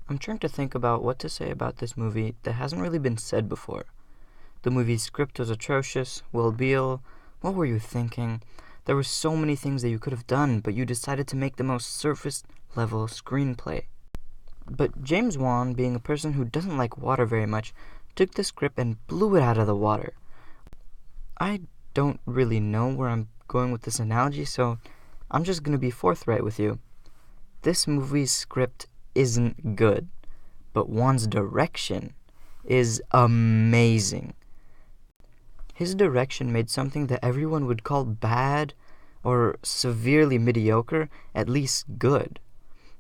I'm trying to think about what to say about this movie that hasn't really been said before. The movie's script was atrocious. Will Beal, what were you thinking? There were so many things that you could have done, but you decided to make the most surface-level screenplay. But James Wan, being a person who doesn't like water very much, took the script and blew it out of the water. I don't really know where I'm going with this analogy, so I'm just going to be forthright with you. This movie's script isn't good, but Wan's direction is amazing. His direction made something that everyone would call bad or severely mediocre at least good.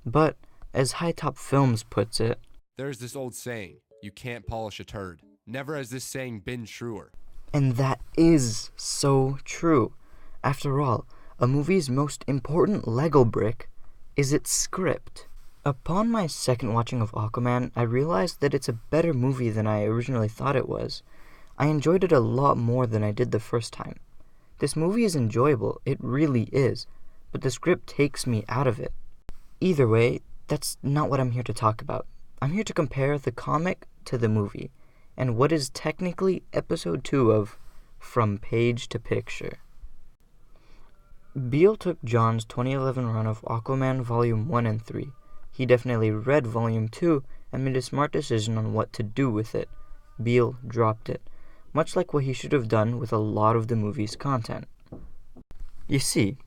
But, as High Top Films puts it, there's this old saying, you can't polish a turd. Never has this saying been truer. And that is so true. After all, a movie's most important Lego brick is its script. Upon my second watching of Aquaman, I realized that it's a better movie than I originally thought it was. I enjoyed it a lot more than I did the first time. This movie is enjoyable, it really is, but the script takes me out of it. Either way, that's not what I'm here to talk about. I'm here to compare the comic to the movie, and what is technically episode 2 of From Page to Picture. Beale took John's 2011 run of Aquaman Volume 1 and 3. He definitely read Volume 2 and made a smart decision on what to do with it. Beale dropped it, much like what he should have done with a lot of the movie's content. You see,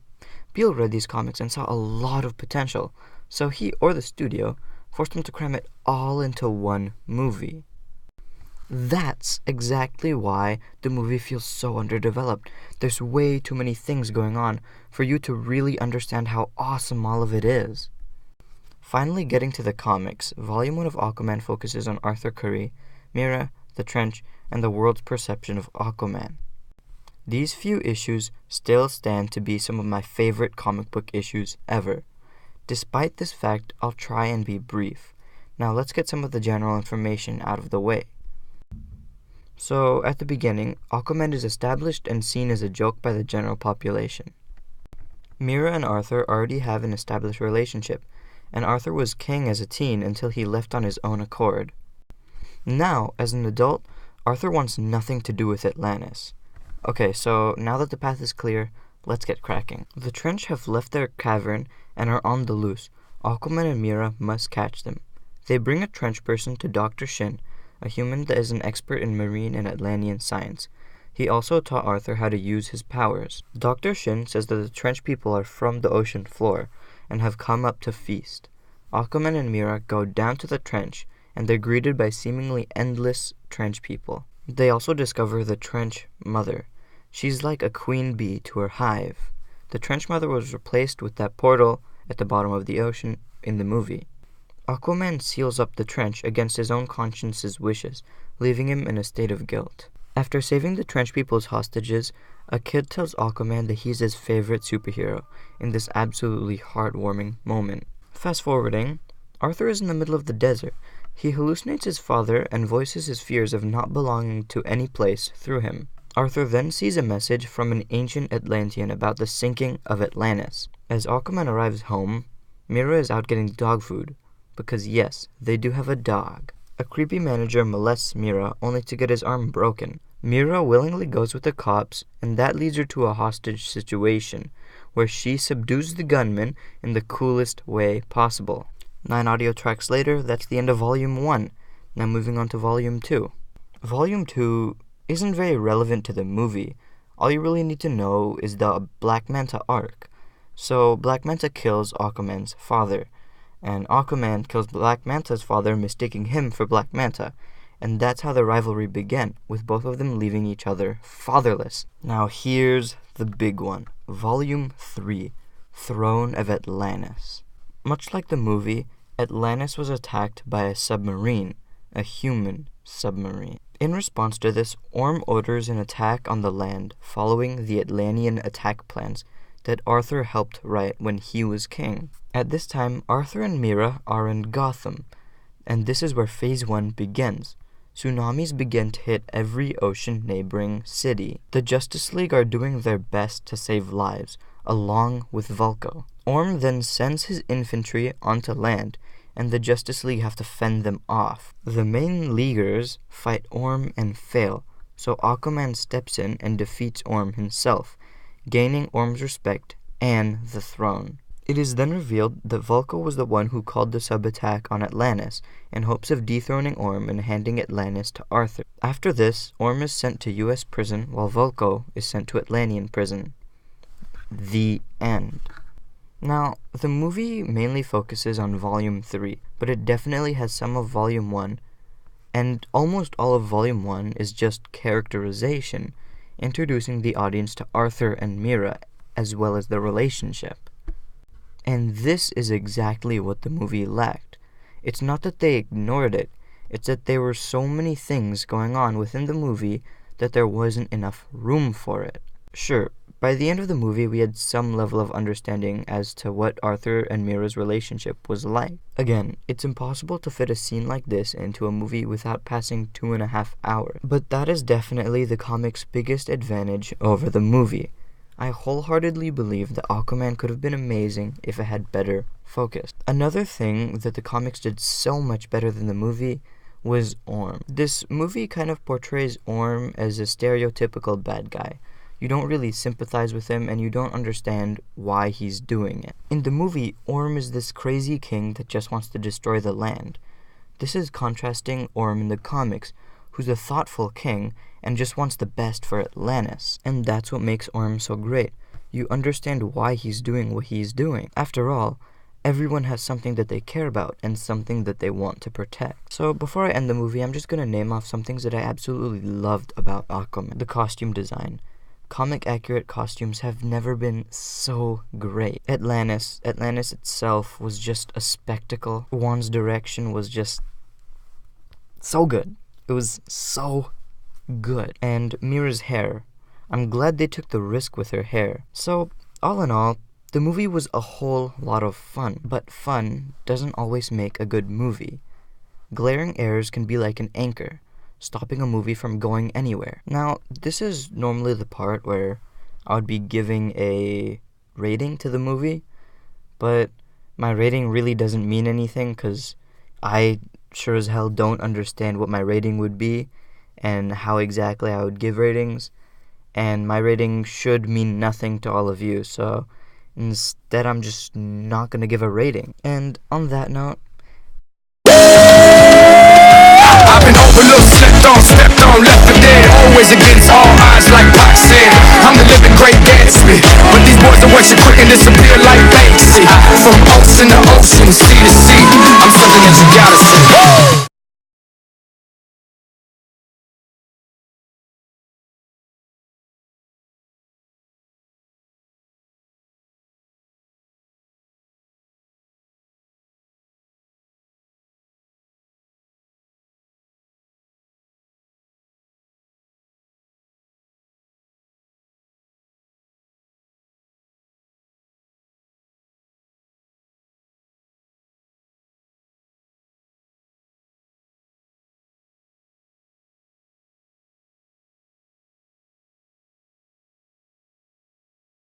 Beale read these comics and saw a lot of potential, so he or the studio forced him to cram it all into one movie. That's exactly why the movie feels so underdeveloped. There's way too many things going on for you to really understand how awesome all of it is. Finally getting to the comics, Volume 1 of Aquaman focuses on Arthur Curry, Mera, the Trench, and the world's perception of Aquaman. These few issues still stand to be some of my favorite comic book issues ever. Despite this fact, I'll try and be brief. Now let's get some of the general information out of the way. So, at the beginning, Aquaman is established and seen as a joke by the general population. Mera and Arthur already have an established relationship, and Arthur was king as a teen until he left on his own accord. Now, as an adult, Arthur wants nothing to do with Atlantis. Okay, so now that the path is clear, let's get cracking. The Trench have left their cavern and are on the loose. Aquaman and Mera must catch them. They bring a Trench person to Dr. Shin, a human that is an expert in marine and Atlantean science. He also taught Arthur how to use his powers. Dr. Shin says that the Trench people are from the ocean floor and have come up to feast. Aquaman and Mera go down to the Trench, and they're greeted by seemingly endless Trench people. They also discover the Trench Mother. She's like a queen bee to her hive. The Trench Mother was replaced with that portal at the bottom of the ocean in the movie. Aquaman seals up the Trench against his own conscience's wishes, leaving him in a state of guilt. After saving the Trench people's hostages, a kid tells Aquaman that he's his favorite superhero in this absolutely heartwarming moment. Fast forwarding, Arthur is in the middle of the desert. He hallucinates his father and voices his fears of not belonging to any place through him. Arthur then sees a message from an ancient Atlantean about the sinking of Atlantis. As Aquaman arrives home, Mera is out getting dog food, because yes, they do have a dog. A creepy manager molests Mera only to get his arm broken. Mera willingly goes with the cops, and that leads her to a hostage situation, where she subdues the gunman in the coolest way possible. 9 audio tracks later, that's the end of Volume 1. Now moving on to Volume 2. Volume 2 isn't very relevant to the movie. All you really need to know is the Black Manta arc. So Black Manta kills Aquaman's father, and Aquaman kills Black Manta's father, mistaking him for Black Manta, and that's how the rivalry began, with both of them leaving each other fatherless. Now here's the big one. Volume 3, Throne of Atlantis. Much like the movie, Atlantis was attacked by a submarine, a human submarine. In response to this, Orm orders an attack on the land, following the Atlantean attack plans that Arthur helped write when he was king. At this time, Arthur and Mera are in Gotham, and this is where Phase 1 begins. Tsunamis begin to hit every ocean neighboring city. The Justice League are doing their best to save lives, along with Vulko. Orm then sends his infantry onto land and the Justice League have to fend them off. The main Leaguers fight Orm and fail, so Aquaman steps in and defeats Orm himself, gaining Orm's respect and the throne. It is then revealed that Vulko was the one who called the sub-attack on Atlantis in hopes of dethroning Orm and handing Atlantis to Arthur. After this, Orm is sent to U.S. prison while Vulko is sent to Atlantean prison. The end. Now, the movie mainly focuses on Volume 3, but it definitely has some of Volume 1, and almost all of Volume 1 is just characterization, introducing the audience to Arthur and Mira, as well as their relationship. And this is exactly what the movie lacked. It's not that they ignored it, it's that there were so many things going on within the movie that there wasn't enough room for it. Sure, by the end of the movie we had some level of understanding as to what Arthur and Mira's relationship was like. Again, it's impossible to fit a scene like this into a movie without passing 2.5 hours, but that is definitely the comic's biggest advantage over the movie. I wholeheartedly believe that Aquaman could have been amazing if it had better focus. Another thing that the comics did so much better than the movie was Orm. This movie kind of portrays Orm as a stereotypical bad guy. You don't really sympathize with him and you don't understand why he's doing it. In the movie, Orm is this crazy king that just wants to destroy the land. This is contrasting Orm in the comics, who's a thoughtful king and just wants the best for Atlantis. And that's what makes Orm so great. You understand why he's doing what he's doing. After all, everyone has something that they care about and something that they want to protect. So before I end the movie, I'm just going to name off some things that I absolutely loved about Aquaman. The costume design. Comic-accurate costumes have never been so great. Atlantis itself was just a spectacle. Juan's direction was just so good. It was so good. And Mira's hair. I'm glad they took the risk with her hair. So, all in all, the movie was a whole lot of fun. But fun doesn't always make a good movie. Glaring errors can be like an anchor, stopping a movie from going anywhere. Now, this is normally the part where I would be giving a rating to the movie, but my rating really doesn't mean anything because I sure as hell don't understand what my rating would be and how exactly I would give ratings, and my rating should mean nothing to all of you, so instead I'm just not gonna give a rating. And on that note, I've been overlooked, stepped on, left for dead. Always against all odds, like Pac said. I'm the living great Gatsby, but these boys are watching quick and disappear like Banksy. From ocean to ocean, sea to sea.